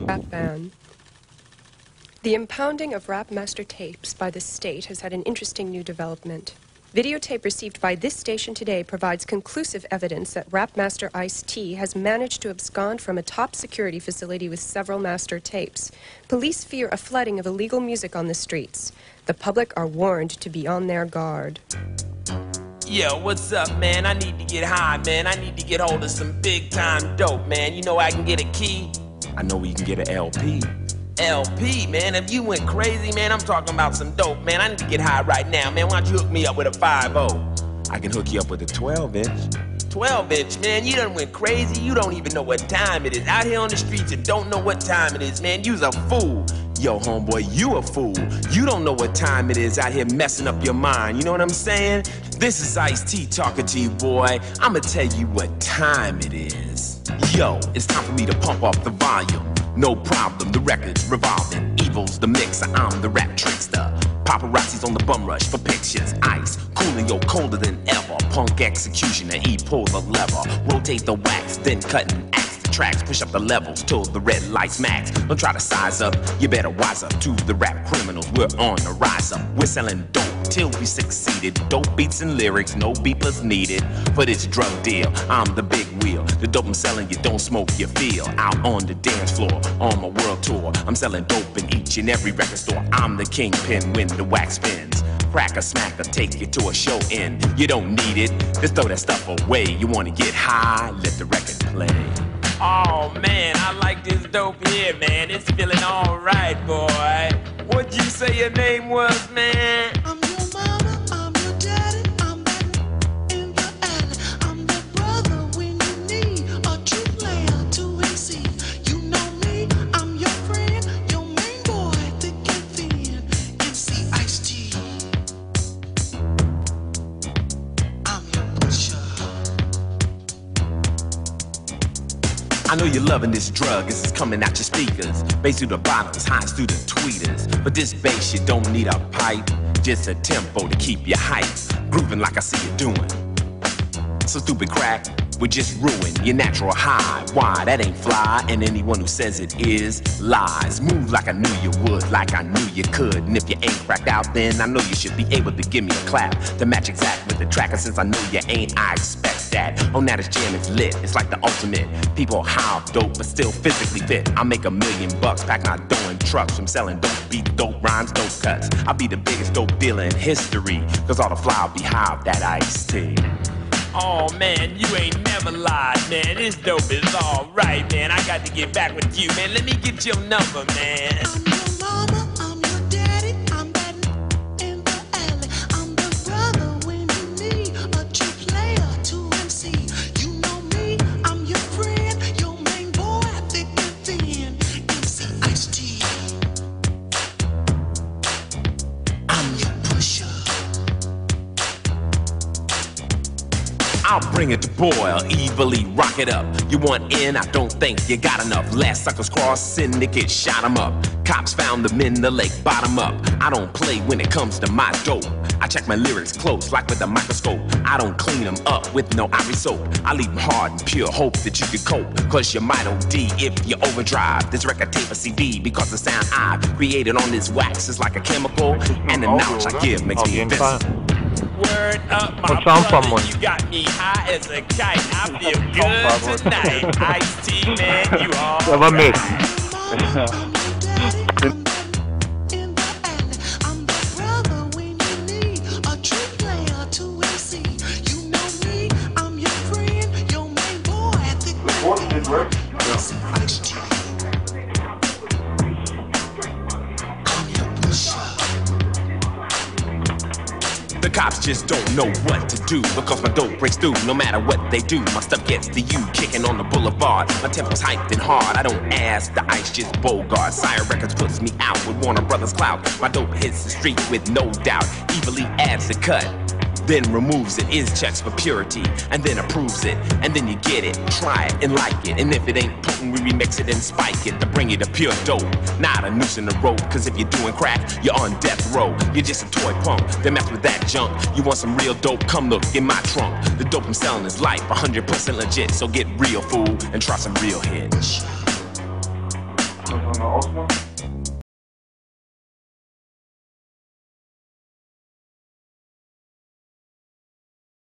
Rap ban. The impounding of Rapmaster tapes by the state has had an interesting new development. Videotape received by this station today provides conclusive evidence that Rapmaster Ice-T has managed to abscond from a top security facility with several master tapes. Police fear a flooding of illegal music on the streets. The public are warned to be on their guard. Yo, what's up, man? I need to get high, man. I need to get hold of some big-time dope, man. You know I can get a key? I know you can get an LP. LP, man, if you went crazy, man, I'm talking about some dope, man. I need to get high right now, man. Why don't you hook me up with a 5-0? I can hook you up with a 12-inch. 12-inch, man, you done went crazy. You don't even know what time it is. Out here on the streets and don't know what time it is, man. You's a fool. Yo, homeboy, you a fool. You don't know what time it is out here messing up your mind. You know what I'm saying? This is Ice-T talking to you, boy. I'ma tell you what time it is. Yo, it's time for me to pump up the volume. No problem, the record's revolving. Evil's the mixer, I'm the rap trickster. Paparazzi's on the bum rush for pictures. Ice, Coolio colder than ever. Punk executioner, he pulls the lever. Rotate the wax, then cut and axe the tracks. Push up the levels till the red lights max. Don't try to size up, you better wise up to the rap criminals. We're on the rise up. We're selling dope till we succeeded. Dope beats and lyrics, no beepers needed. For this drug deal, I'm the big wheel. The dope I'm selling, you don't smoke, you feel. Out on the dance floor, on my world tour, I'm selling dope in each and every record store. I'm the kingpin when the wax spins. Crack a smack or take you to a show end. You don't need it, just throw that stuff away. You wanna get high, let the record play. Oh man, I like this dope here, man. It's feeling alright, boy. What'd you say your name was, man? I'm your mama, I'm your daddy, I'm that in the alley. I'm that brother when you need a true player to MC. You know me, I'm your friend, your main boy, thick and thin. MC Ice-T. I'm your pusher. I know you're loving this drug, this is coming out your speakers. Bass through the bottles, highs through the tweeters. But this bass, you don't need a pipe, just a tempo to keep you hyped. Grooving like I see you doing. So stupid crack, would just ruin your natural high. Why, that ain't fly, and anyone who says it is lies. Move like I knew you would, like I knew you could. And if you ain't cracked out, then I know you should be able to give me a clap to match exact with the track. And since I know you ain't, I expect that. Oh, now this jam is lit, it's like the ultimate. People how dope, but still physically fit. I make $1 million packing out dough in trucks from selling dope beat, dope rhymes, dope cuts. I'll be the biggest dope dealer in history, cause all the fly will be high that Ice-T. Oh man, you ain't never lied, man. This dope is alright, man. I got to get back with you, man. Let me get your number, man. I'm your mama, I'm your daddy, I'm that in the alley. I'm the brother when you need a true player to MC. You know me, I'm your friend, your main boy, thick and thin. MC Ice-T. I'm your pusher. I'll bring it to boil, evilly rock it up. You want in? I don't think you got enough. Last suckers cross, syndicate shot 'em up. Cops found them in the lake, bottom up. I don't play when it comes to my dope. I check my lyrics close, like with a microscope. I don't clean them up with no ivory soap. I leave them hard and pure, hope that you can cope. Cause you might OD if you overdrive. This record tape a CD because the sound I've created on this wax is like a chemical. And the knowledge I give makes me invincible. Word up, my brother, you got me high as a kite. I feel good tonight. Ice-T, man, you all right. The cops just don't know what to do because my dope breaks through no matter what they do. My stuff gets to you, kicking on the boulevard. My tempo's hyped and hard. I don't ask the Ice, just Bogart. Sire Records puts me out with Warner Brothers clout. My dope hits the street with no doubt. Evilly adds the cut. then removes it, is checks for purity, and then approves it, and then you get it, try it, and like it, and if it ain't potent, we remix it and spike it to bring you to pure dope, not a noose in the road, cause if you're doing crack, you're on death row, you're just a toy punk, then mess with that junk, you want some real dope, come look in my trunk, the dope I'm selling is life, 100% legit, so get real, fool, and try some real hits. Osmo?